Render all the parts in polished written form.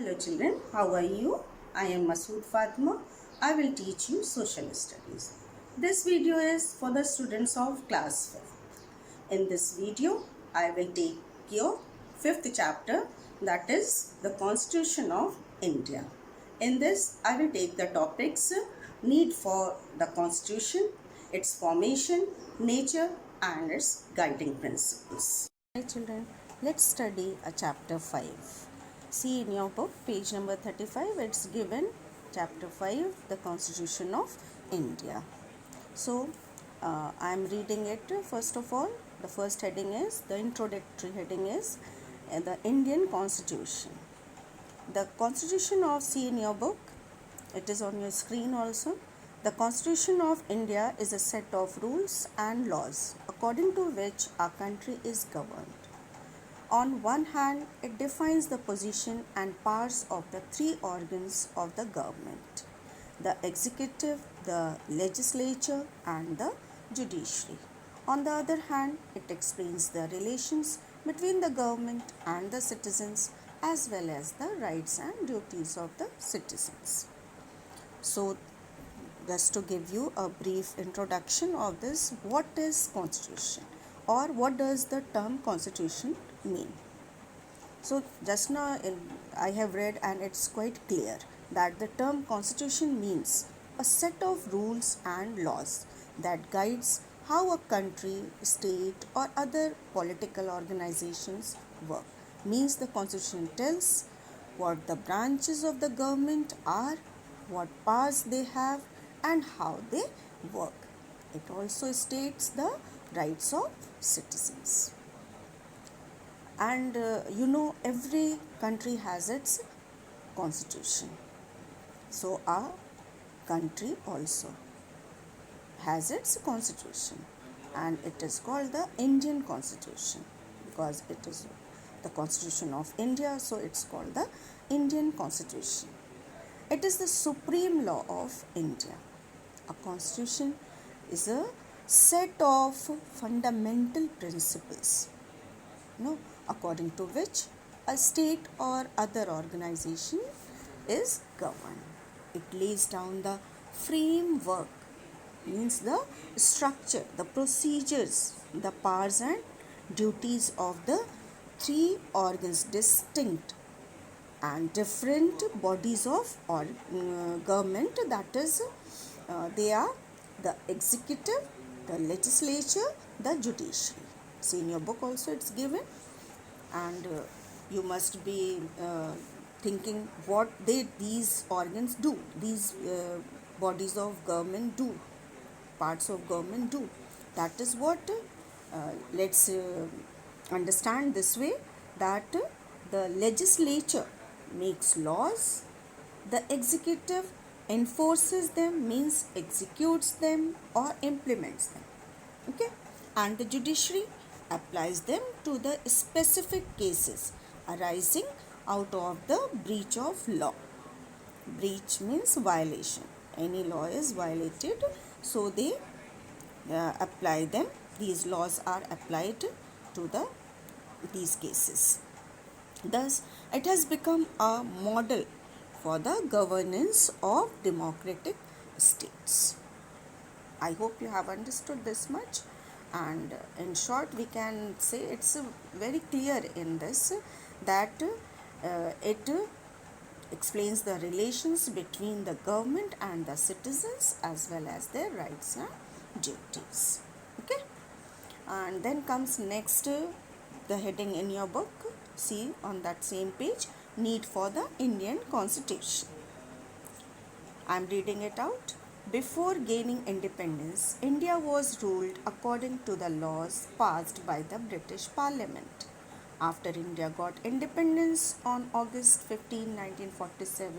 Hello children, how are you? I am Masood Fatima. I will teach you social studies. This video is for the students of class 5th. In this video, I will take your 5th chapter, that is the Constitution of India. In this, I will take the topics need for the Constitution, its formation, nature and its guiding principles. Hi children, let's study a chapter 5. See in your book, page number 35, it's given chapter 5, the Constitution of India. So, I am reading it. First of all, the first heading is, the introductory heading is the Indian Constitution. The Constitution of, see in your book, it is on your screen also. The Constitution of India is a set of rules and laws according to which our country is governed. On one hand, it defines the position and powers of the three organs of the government: the executive, the legislature, and the judiciary. On the other hand, it explains the relations between the government and the citizens as well as the rights and duties of the citizens. So, just to give you a brief introduction of this, what is Constitution or what does the term Constitution mean? So just now I have read and it's quite clear that the term Constitution means a set of rules and laws that guides how a country, state or other political organizations work. Means the Constitution tells what the branches of the government are, what powers they have and how they work. It also states the rights of citizens. And every country has its constitution. So our country also has its constitution and it is called the Indian Constitution because it is the Constitution of India, so it's called the Indian Constitution. It is the supreme law of India. A constitution is a set of fundamental principles, according to which a state or other organization is governed. It lays down the framework, means the structure, the procedures, the powers and duties of the three organs, distinct and different bodies of government, that is they are the executive, the legislature, the judiciary. See in your book also it's given, and you must be thinking what these organs do, these bodies of government do, parts of government do. That is what let's understand this way, that the legislature makes laws, the executive enforces them, means executes them or implements them, okay, and the judiciary applies them to the specific cases arising out of the breach of law. Breach means violation. Any law is violated, so they apply them. These laws are applied to these cases. Thus, it has become a model for the governance of democratic states. I hope you have understood this much, and in short we can say it's very clear in this that it explains the relations between the government and the citizens as well as their rights and duties. Okay, and then comes next the heading in your book. See on that same page, need for the Indian Constitution. I am reading it out. Before gaining independence, India was ruled according to the laws passed by the British Parliament. After India got independence on August 15, 1947,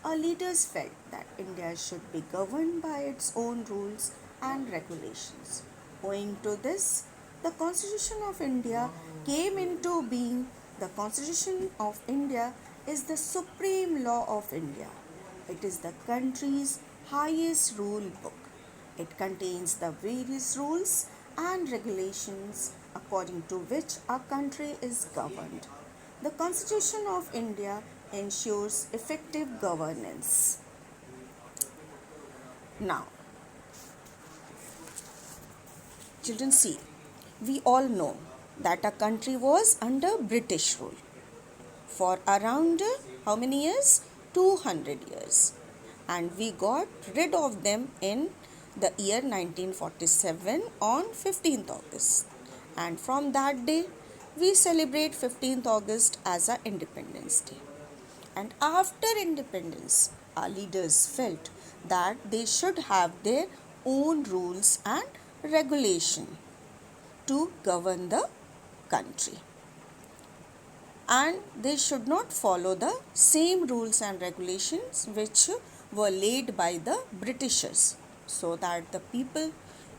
our leaders felt that India should be governed by its own rules and regulations. Owing to this, the Constitution of India came into being. The Constitution of India is the supreme law of India. It is the country's highest rule book. It contains the various rules and regulations according to which our country is governed. The Constitution of India ensures effective governance. Now, children, see, we all know that our country was under British rule for around how many years? 200 years. And we got rid of them in the year 1947 on 15th August. And from that day, we celebrate 15th August as our Independence Day. And after independence, our leaders felt that they should have their own rules and regulation to govern the country. And they should not follow the same rules and regulations which were laid by the Britishers, so that the people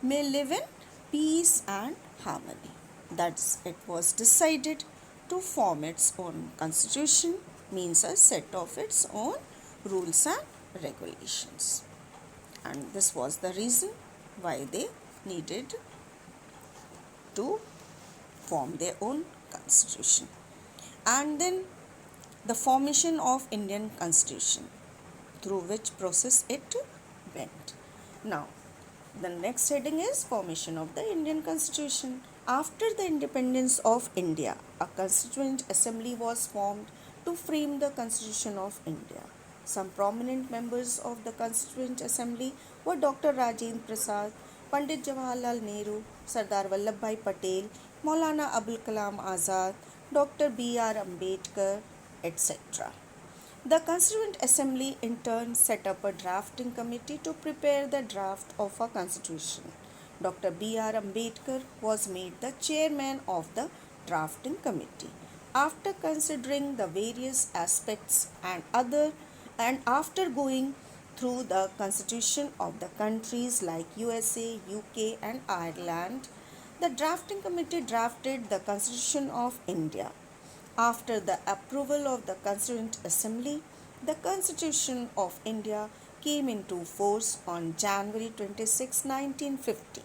may live in peace and harmony. Thus, it was decided to form its own constitution, means a set of its own rules and regulations. And this was the reason why they needed to form their own constitution. And then the formation of Indian Constitution, through which process it went. Now, the next heading is formation of the Indian Constitution. After the independence of India, a Constituent Assembly was formed to frame the Constitution of India. Some prominent members of the Constituent Assembly were Dr. Rajendra Prasad, Pandit Jawaharlal Nehru, Sardar Vallabhbhai Patel, Maulana Abul Kalam Azad, Dr. B.R. Ambedkar, etc. The Constituent Assembly in turn set up a drafting committee to prepare the draft of a constitution. Dr. B.R. Ambedkar was made the chairman of the drafting committee. After considering the various aspects and after going through the constitution of the countries like USA, UK and Ireland, the drafting committee drafted the Constitution of India. After the approval of the Constituent Assembly, the Constitution of India came into force on January 26, 1950.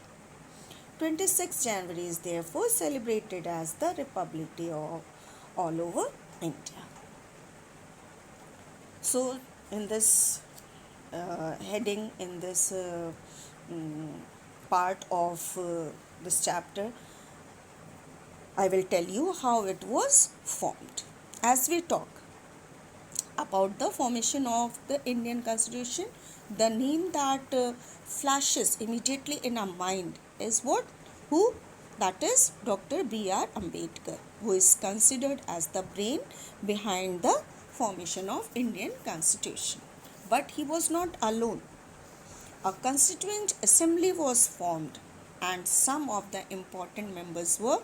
26 January is therefore celebrated as the Republic Day of all over India. So, in this heading, in this part of this chapter, I will tell you how it was formed. As we talk about the formation of the Indian Constitution, the name that flashes immediately in our mind is what? Who? That is Dr. B.R. Ambedkar, who is considered as the brain behind the formation of Indian Constitution. But he was not alone. A Constituent Assembly was formed, and some of the important members were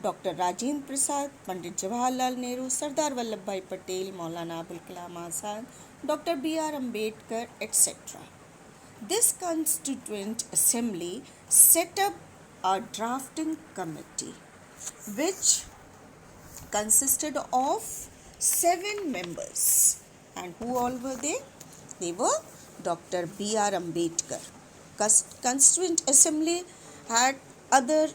Dr. Rajendra Prasad, Pandit Jawaharlal Nehru, Sardar Vallabhbhai Patel, Maulana Abul Kalam Azad, Dr. B.R. Ambedkar, etc. This Constituent Assembly set up a drafting committee which consisted of 7 members. And who all were they? They were Dr. B.R. Ambedkar. Constituent Assembly had other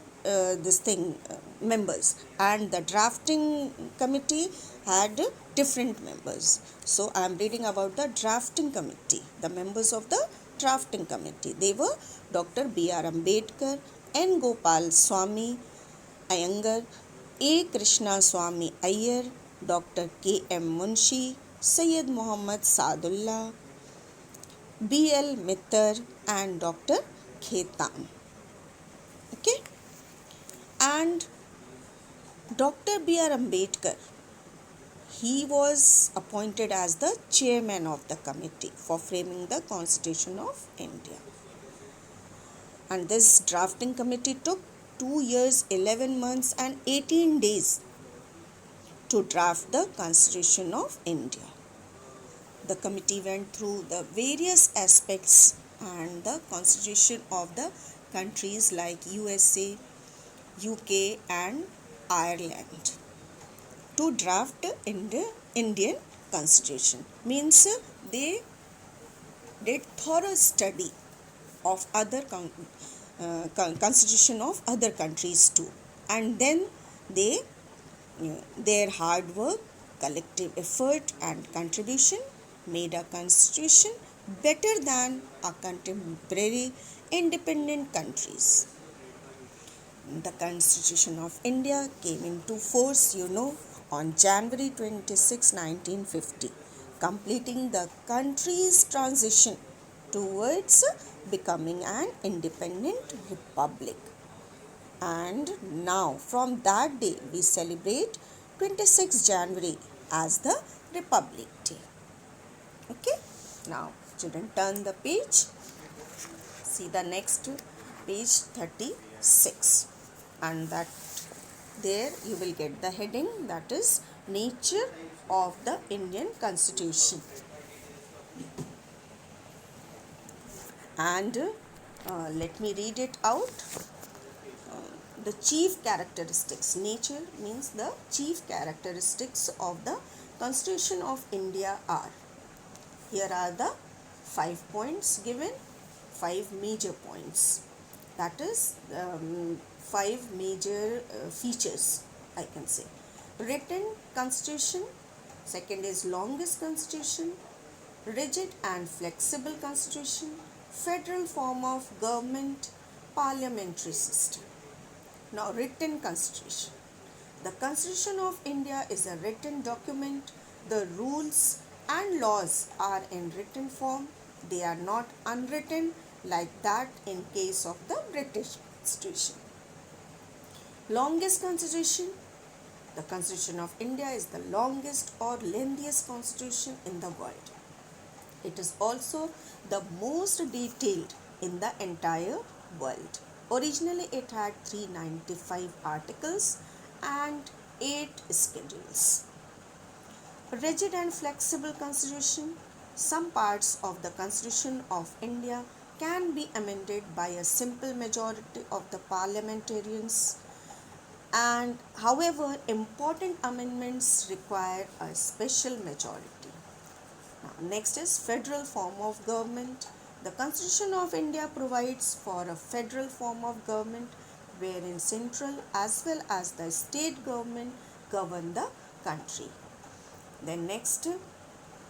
members, and the drafting committee had different members. So I am reading about the drafting committee. The members of the drafting committee, they were Dr. B.R. Ambedkar, N. Gopal Swami Iyengar, A. Krishna Swami Iyer, Dr. K. M. Munshi, Syed Muhammad Saadullah, B. L. Mittar and Dr. Khetan. Okay? And Dr. B.R. Ambedkar, he was appointed as the chairman of the committee for framing the Constitution of India. And this drafting committee took 2 years, 11 months and 18 days to draft the Constitution of India. The committee went through the various aspects and the constitution of the countries like USA, UK and Ireland to draft Indian Constitution. Means they did thorough study of other constitution of other countries too, and then their hard work collective effort and contribution made a constitution better than our contemporary independent countries. The Constitution of India came into force, on January 26, 1950, completing the country's transition towards becoming an independent republic. And now, from that day, we celebrate 26 January as the Republic Day. Okay, now children, turn the page. See the next page 36, and that there you will get the heading, that is nature of the Indian Constitution. And let me read it out. The chief characteristics. Nature means the chief characteristics of the Constitution of India are. Here are the 5 points given, 5 major points. That is 5 major features, I can say. Written Constitution. Second is longest Constitution. Rigid and flexible Constitution. Federal form of government. Parliamentary system. Now, written Constitution. The Constitution of India is a written document. The rules and laws are in written form. They are not unwritten like that in case of the British Constitution. Longest Constitution. The Constitution of India is the longest or lengthiest constitution in the world. It is also the most detailed in the entire world. Originally, it had 395 articles and 8 schedules. Rigid and flexible Constitution. Some parts of the Constitution of India can be amended by a simple majority of the parliamentarians, and however, important amendments require a special majority. Now, next is federal form of government. The Constitution of India provides for a federal form of government wherein central as well as the state government govern the country. Then next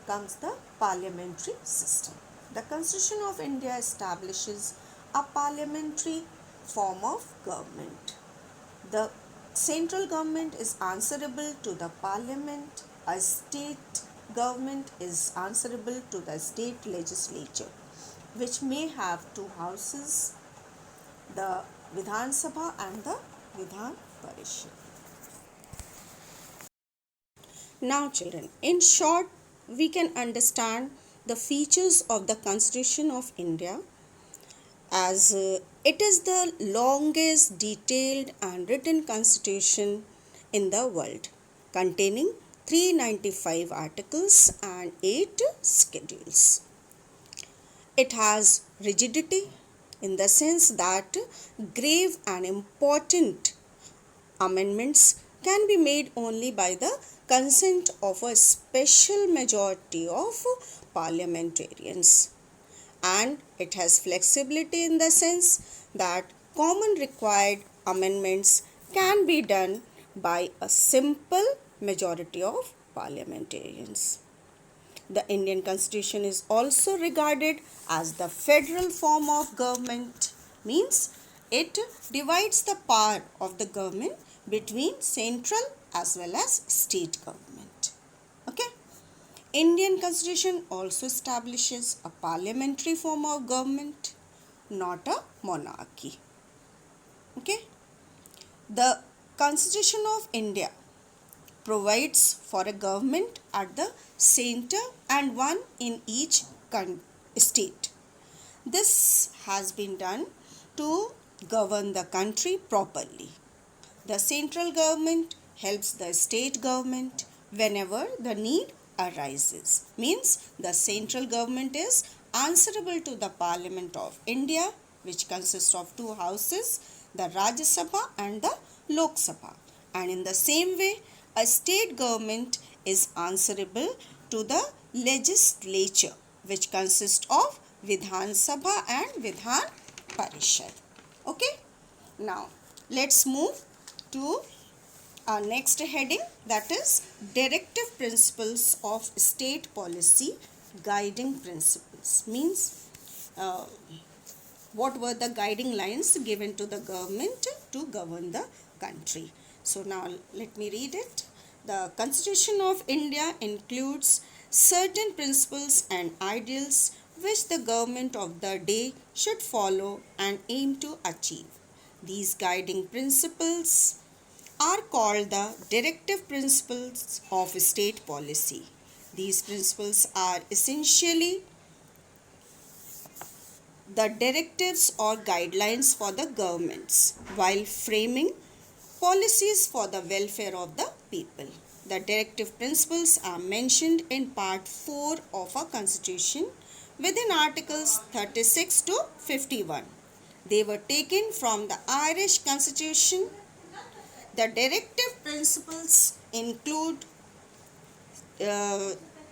comes the parliamentary system. The Constitution of India establishes a parliamentary form of government. The central government is answerable to the parliament. A state government is answerable to the state legislature, which may have 2 houses, the Vidhan Sabha and the Vidhan Parishad. Now children, in short, we can understand the features of the Constitution of India as it is the longest detailed and written constitution in the world, containing 395 articles and 8 schedules. It has rigidity in the sense that grave and important amendments can be made only by the consent of a special majority of parliamentarians. And it has flexibility in the sense that common required amendments can be done by a simple majority of parliamentarians. The Indian Constitution is also regarded as the federal form of government, means it divides the power of the government between central as well as state government. Okay. Indian Constitution also establishes a parliamentary form of government, not a monarchy. Okay. The Constitution of India provides for a government at the center and one in each state. This has been done to govern the country properly. The central government helps the state government whenever the need arises. Means the central government is answerable to the Parliament of India, which consists of 2 houses, the Rajya Sabha and the Lok Sabha. And in the same way, a state government is answerable to the legislature, which consists of Vidhan Sabha and Vidhan Parishad. Okay. Now, let's move to our next heading, that is Directive Principles of State Policy Guiding Principles. Means what were the guiding lines given to the government to govern the country. So now let me read it. The Constitution of India includes certain principles and ideals which the government of the day should follow and aim to achieve. These guiding principles are called the directive principles of state policy. These principles are essentially the directives or guidelines for the governments while framing policies for the welfare of the people. The directive principles are mentioned in Part 4 of our Constitution within Articles 36 to 51. They were taken from the Irish Constitution. The directive principles include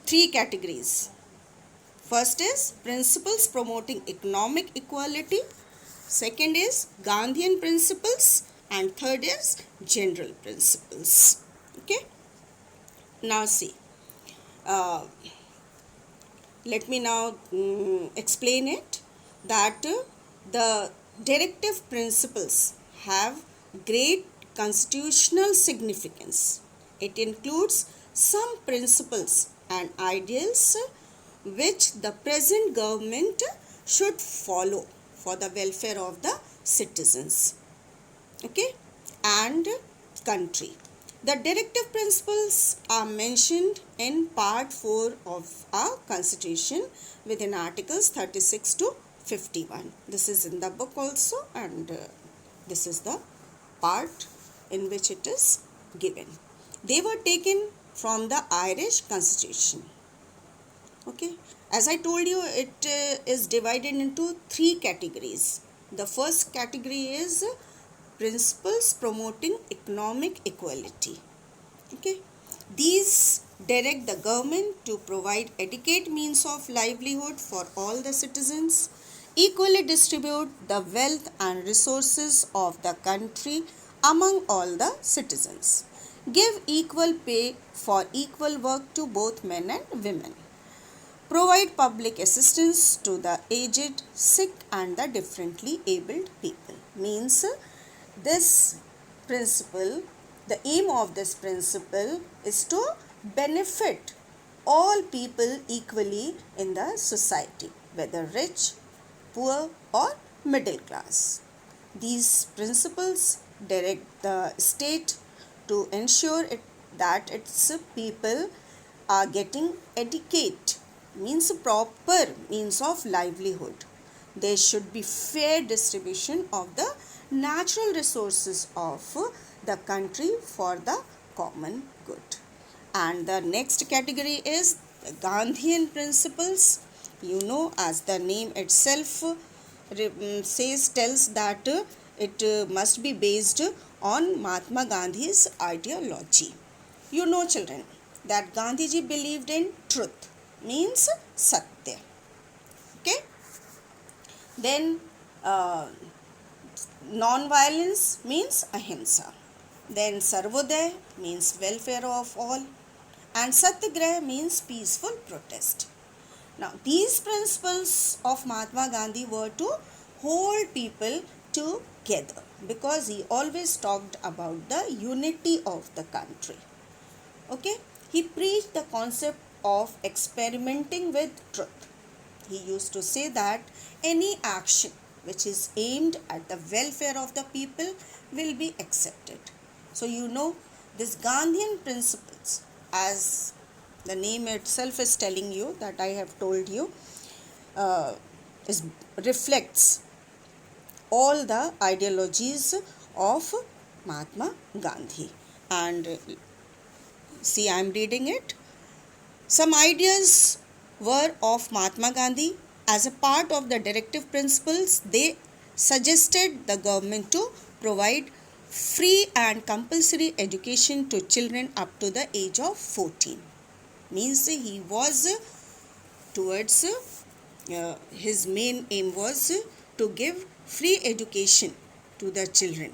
three categories. First is principles promoting economic equality. Second is Gandhian principles. And third is general principles. Okay. Now see. Let me now explain it. That the directive principles have great constitutional significance. It includes some principles and ideals which the present government should follow for the welfare of the citizens, okay, and country. The directive principles are mentioned in Part 4 of our Constitution within Articles 36 to 51. This is in the book also, and this is the part in which it is given. They were taken from the Irish Constitution. Okay, as I told you, it is divided into three categories. The first category is principles promoting economic equality. Okay, these direct the government to provide adequate means of livelihood for all the citizens, equally distribute the wealth and resources of the country among all the citizens, give equal pay for equal work to both men and women, provide public assistance to the aged, sick and the differently abled people. Means this principle, the aim of this principle is to benefit all people equally in the society, whether rich, poor or middle class. These principles direct the state to ensure that its people are getting adequate, means proper means of livelihood. There should be fair distribution of the natural resources of the country for the common good. And the next category is the Gandhian principles. You know, as the name itself tells that it must be based on Mahatma Gandhi's ideology. You know, children, that Gandhiji believed in truth, means Satya. Okay. Then non-violence means Ahimsa. Then Sarvodaya means welfare of all. And Satyagraha means peaceful protest. Now, these principles of Mahatma Gandhi were to hold people together because he always talked about the unity of the country. Okay, he preached the concept of experimenting with truth. He used to say that any action which is aimed at the welfare of the people will be accepted. So you know, this Gandhian principles, as the name itself is telling you, that I have told you, reflects all the ideologies of Mahatma Gandhi. And see, I am reading it. Some ideas were of Mahatma Gandhi. As a part of the directive principles, they suggested the government to provide free and compulsory education to children up to the age of 14. Means he was towards his main aim was to give free education to the children.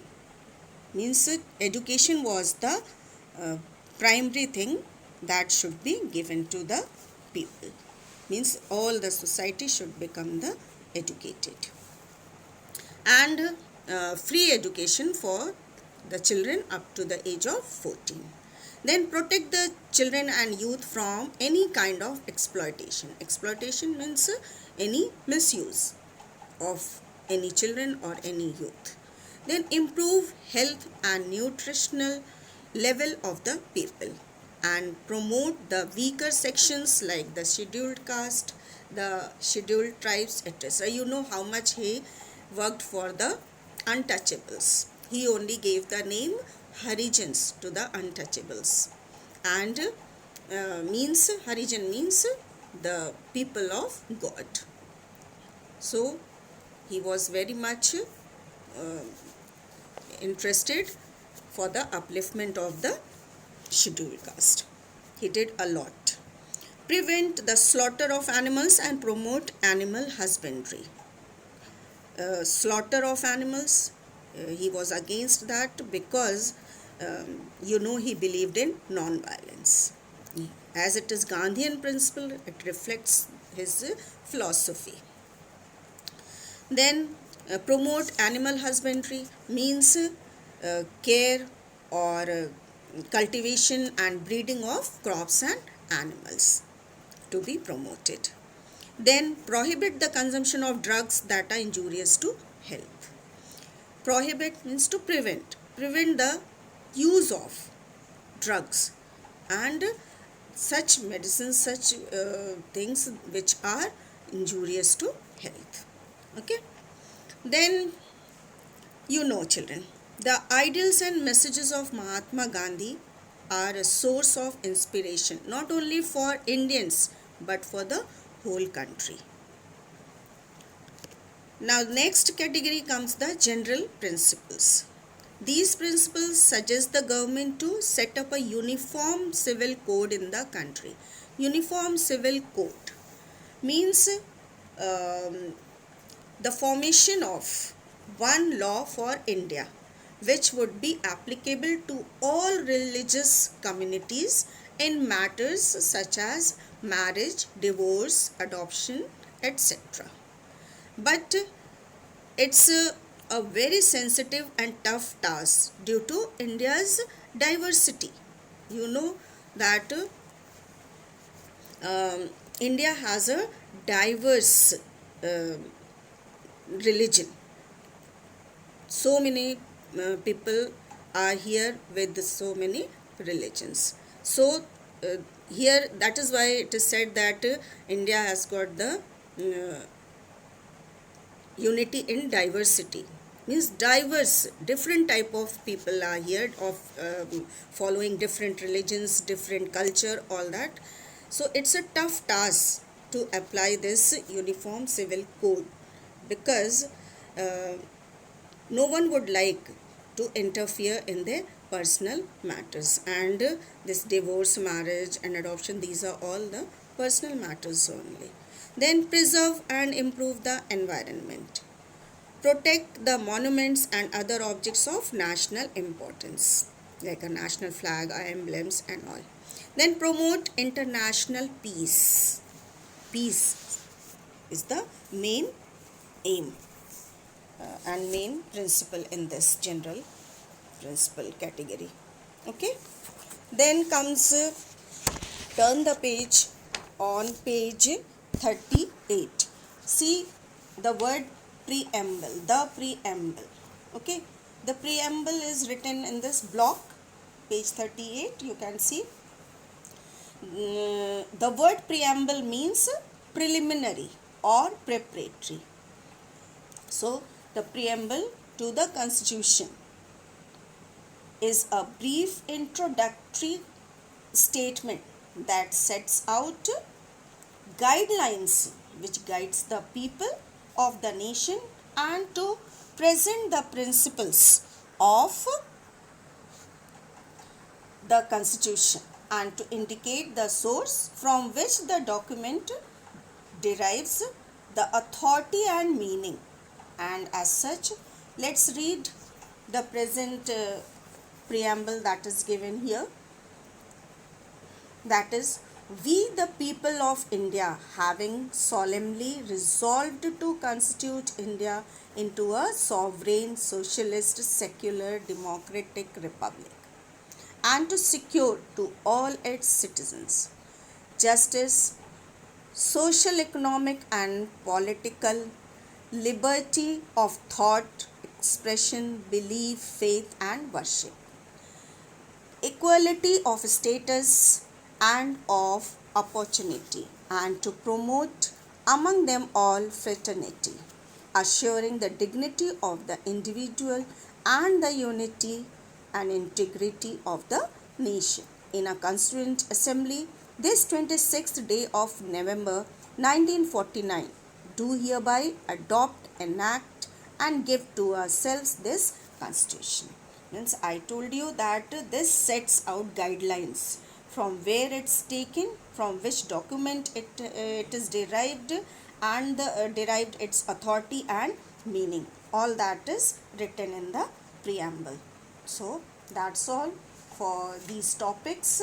Means education was the primary thing that should be given to the people. Means all the society should become the educated. And free education for the children up to the age of 14. Then protect the children and youth from any kind of exploitation. Exploitation means any misuse of any children or any youth. Then improve health and nutritional level of the people and promote the weaker sections like the scheduled caste, the scheduled tribes, etc. You know how much he worked for the untouchables. He only gave the name Harijans to the untouchables, and Harijan means the people of God. So he was very much interested for the upliftment of the scheduled caste. He did a lot. Prevent the slaughter of animals and promote animal husbandry. Slaughter of animals, he was against that because he believed in non-violence. As it is Gandhian principle, it reflects his philosophy. Then promote animal husbandry means care or cultivation and breeding of crops and animals to be promoted. Then prohibit the consumption of drugs that are injurious to health. Prohibit means to prevent the use of drugs and such medicines, such things which are injurious to health. Okay. Then children, the ideals and messages of Mahatma Gandhi are a source of inspiration not only for Indians but for the whole country. Now next category comes the general principles. These principles suggest the government to set up a uniform civil code in the country. Uniform civil code means the formation of one law for India which would be applicable to all religious communities in matters such as marriage, divorce, adoption, etc. But it's a very sensitive and tough task due to India's diversity. You know that India has a diverse religion. So many people are here with so many religions. So here, that is why it is said that India has got the unity in diversity. Means diverse, different type of people are here of following different religions, different culture, all that. So it's a tough task to apply this uniform civil code because no one would like to interfere in their personal matters, and this divorce, marriage and adoption, these are all the personal matters only. Then preserve and improve the environment. Protect the monuments and other objects of national importance like a national flag, emblems and all. Then promote international peace. Peace is the main aim and main principle in this general principle category. Okay. Then comes turn the page on page 38. See the word preamble, the preamble. Okay. The preamble is written in this block, page 38. You can see. The word preamble means preliminary or preparatory. So, the preamble to the Constitution is a brief introductory statement that sets out guidelines which guides the people of the nation and to present the principles of the Constitution and to indicate the source from which the document derives the authority and meaning. And as such, let's read the present preamble that is given here. That is, we the people of India, having solemnly resolved to constitute India into a sovereign, socialist, secular, democratic republic, and to secure to all its citizens justice, social, economic, and political liberty of thought, expression, belief, faith, and worship, equality of status and of opportunity, and to promote among them all fraternity, assuring the dignity of the individual and the unity and integrity of the nation. In a Constituent Assembly, this 26th day of November 1949, do hereby adopt, enact, and give to ourselves this Constitution. Means I told you that this sets out guidelines from where it's taken, from which document it is derived, and derived its authority and meaning. All that is written in the preamble. So that's all for these topics,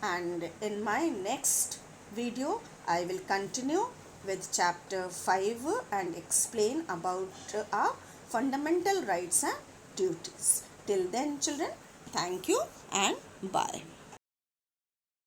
and in my next video I will continue with chapter 5 and explain about our fundamental rights and duties. Till then, children, thank you and bye.